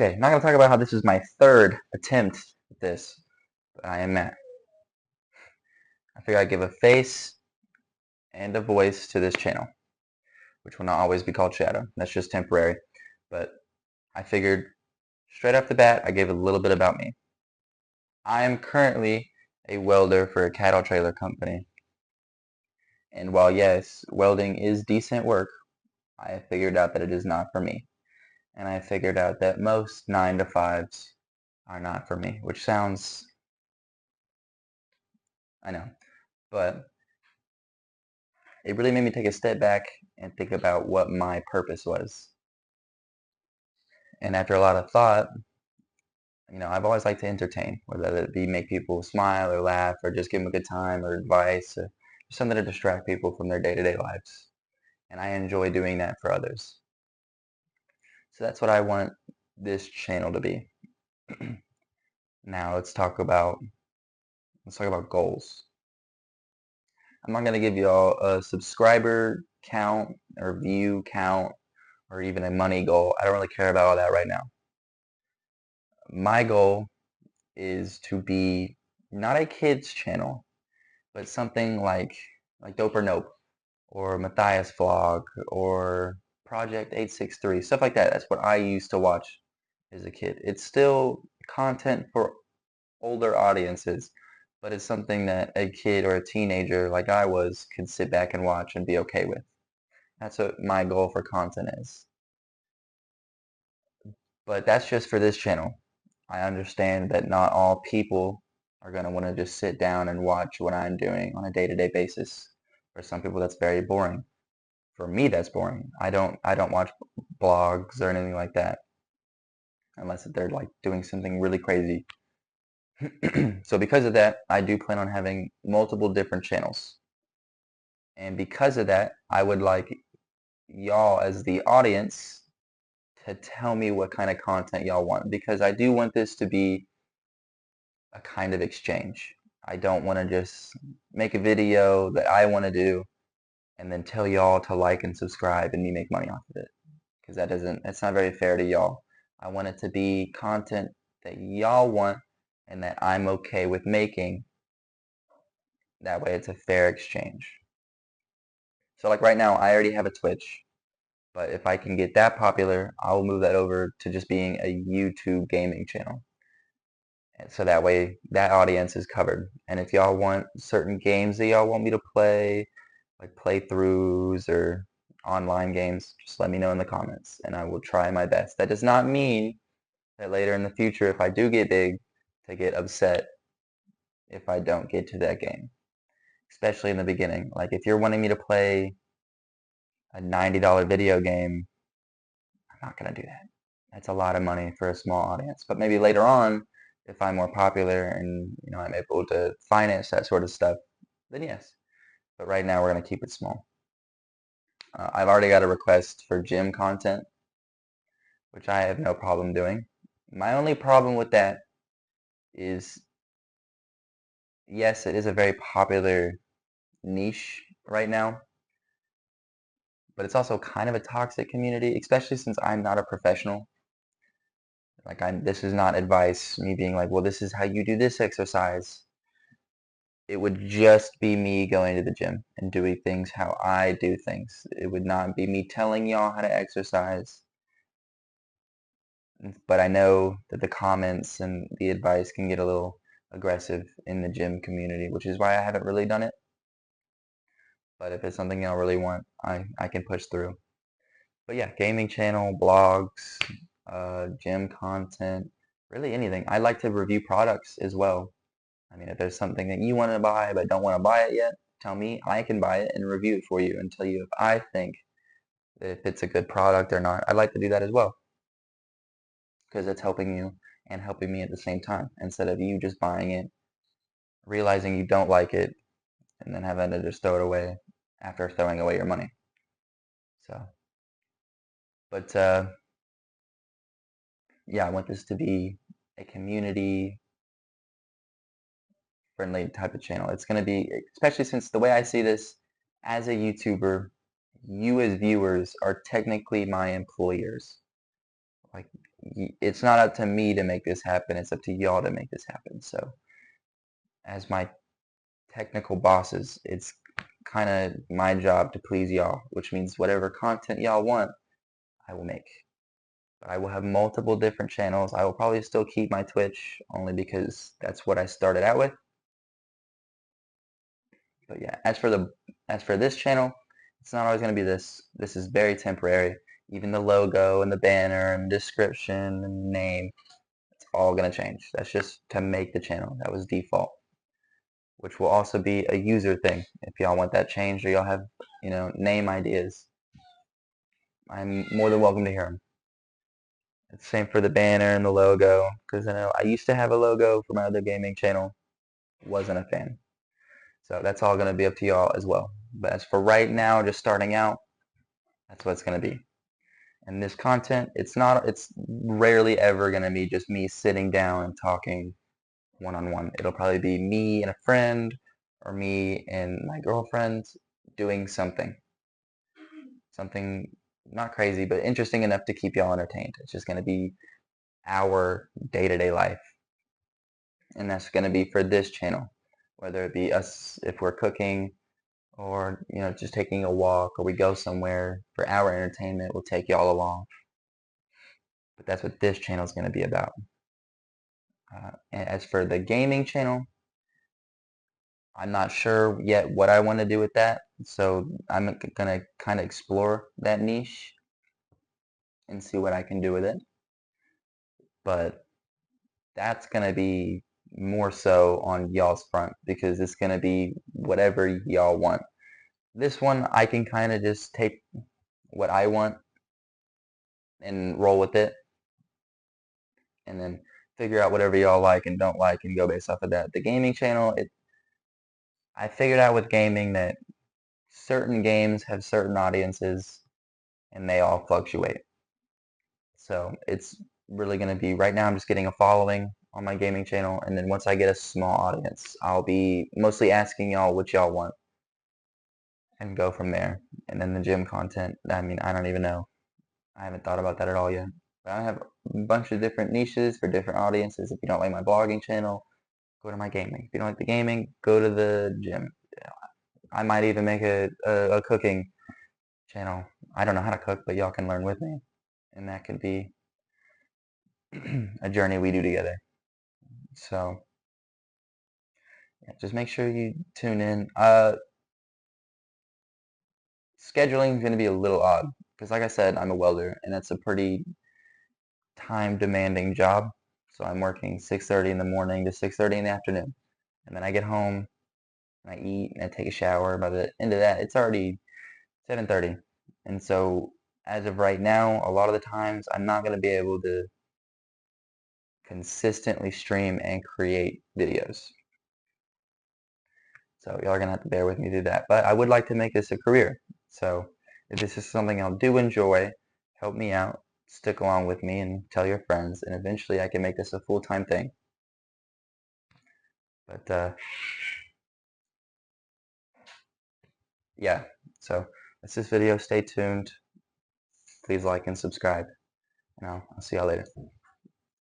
Okay, I'm not going to talk about how this is my third attempt at this, but I am Matt. I figured I'd give a face and a voice to this channel, which will not always be called Shadow. That's just temporary. But I figured straight off the bat, I gave a little bit about me. I am currently a welder for a cattle trailer company. And while yes, welding is decent work, I figured out that it is not for me. And I figured out that most 9 to 5s are not for me, which sounds, I know, but it really made me take a step back and think about what my purpose was. And after a lot of thought, I've always liked to entertain, whether it be make people smile or laugh or just give them a good time or advice or something to distract people from their day-to-day lives. And I enjoy doing that for others. So that's what I want this channel to be. Now let's talk about goals. I'm not going to give you all a subscriber count or view count or even a money goal. I don't really care about all that right now. My goal is to be not a kids channel, but something like Dope or Nope or Matthias Vlog or Project 863, stuff like that. That's what I used to watch as a kid. It's still content for older audiences, but it's something that a kid or a teenager like I was could sit back and watch and be okay with. That's what my goal for content is. But that's just for this channel. I understand that not all people are going to want to just sit down and watch what I'm doing on a day-to-day basis. For some people, that's very boring. For me, that's boring. I don't watch blogs or anything like that unless they're like doing something really crazy. So because of that, I do plan on having multiple different channels. And because of that, I would like y'all as the audience to tell me what kind of content y'all want, because I do want this to be a kind of exchange. I don't want to just make a video that I want to do and then tell y'all to like and subscribe and me make money off of it, because that's not very fair to y'all. I want it to be content that y'all want and that I'm okay with making. That way it's a fair exchange. So like right now, I already have a Twitch, but if I can get that popular, I'll move that over to just being a YouTube gaming channel. And so that way that audience is covered. And if y'all want certain games that y'all want me to play, like playthroughs or online games, just let me know in the comments and I will try my best. That does not mean that later in the future, if I do get big, to get upset if I don't get to that game, especially in the beginning. Like if you're wanting me to play a $90 video game, I'm not going to do that. That's a lot of money for a small audience. But maybe later on, if I'm more popular and I'm able to finance that sort of stuff, then yes. But right now we're going to keep it small. I've already got a request for gym content, which I have no problem doing. My only problem with that is, yes, it is a very popular niche right now, but it's also kind of a toxic community, especially since I'm not a professional. Like this is not advice, me being like, well, this is how you do this exercise. It would just be me going to the gym and doing things how I do things. It would not be me telling y'all how to exercise. But I know that the comments and the advice can get a little aggressive in the gym community, which is why I haven't really done it. But if it's something y'all really want, I can push through. But yeah, gaming channel, blogs, gym content, really anything. I like to review products as well. I mean, if there's something that you want to buy but don't want to buy it yet, tell me. I can buy it and review it for you and tell you if I think that if it's a good product or not. I'd like to do that as well, because it's helping you and helping me at the same time, instead of you just buying it, realizing you don't like it, and then having to just throw it away after throwing away your money. So, but yeah, I want this to be a community friendly type of channel. It's going to be, especially since the way I see this, as a YouTuber, you as viewers are technically my employers. Like it's not up to me to make this happen. It's up to y'all to make this happen. So as my technical bosses, it's kind of my job to please y'all, which means whatever content y'all want, I will make. But I will have multiple different channels. I will probably still keep my Twitch only because that's what I started out with. But yeah, as for this channel, it's not always going to be this. This is very temporary. Even the logo and the banner and description and name, it's all going to change. That's just to make the channel. That was default, which will also be a user thing. If y'all want that changed or y'all have, name ideas, I'm more than welcome to hear them. It's the same for the banner and the logo, because I know I used to have a logo for my other gaming channel. Wasn't a fan. So that's all going to be up to y'all as well. But as for right now, just starting out, that's what it's going to be. And this content, it's rarely ever going to be just me sitting down and talking one-on-one. It'll probably be me and a friend, or me and my girlfriend doing something. Something not crazy, but interesting enough to keep y'all entertained. It's just going to be our day-to-day life. And that's going to be for this channel. Whether it be us if we're cooking, or just taking a walk, or we go somewhere for our entertainment, we'll take y'all along. But that's what this channel is going to be about. And as for the gaming channel, I'm not sure yet what I want to do with that, so I'm going to kind of explore that niche and see what I can do with it. But that's going to be more so on y'all's front, because it's going to be whatever y'all want. This one, I can kind of just take what I want and roll with it, and then figure out whatever y'all like and don't like and go based off of that. The gaming channel, I figured out with gaming that certain games have certain audiences and they all fluctuate. So it's really going to be, right now I'm just getting a following on my gaming channel, and then once I get a small audience, I'll be mostly asking y'all what y'all want and go from there. And then the gym content, I mean, I don't even know. I haven't thought about that at all yet. But I have a bunch of different niches for different audiences. If you don't like my blogging channel, go to my gaming. If you don't like the gaming, go to the gym. I might even make a cooking channel. I don't know how to cook, but y'all can learn with me. And that could be a journey we do together. So, yeah, just make sure you tune in. Scheduling is going to be a little odd, because like I said, I'm a welder, and that's a pretty time-demanding job. So I'm working 6:30 in the morning to 6:30 in the afternoon. And then I get home, and I eat, and I take a shower. By the end of that, it's already 7:30. And so as of right now, a lot of the times, I'm not going to be able to consistently stream and create videos. So y'all are going to have to bear with me through that. But I would like to make this a career. So if this is something I'll do enjoy, help me out, stick along with me, and tell your friends, and eventually I can make this a full-time thing. But yeah, so that's this video. Stay tuned. Please like and subscribe, and I'll see y'all later.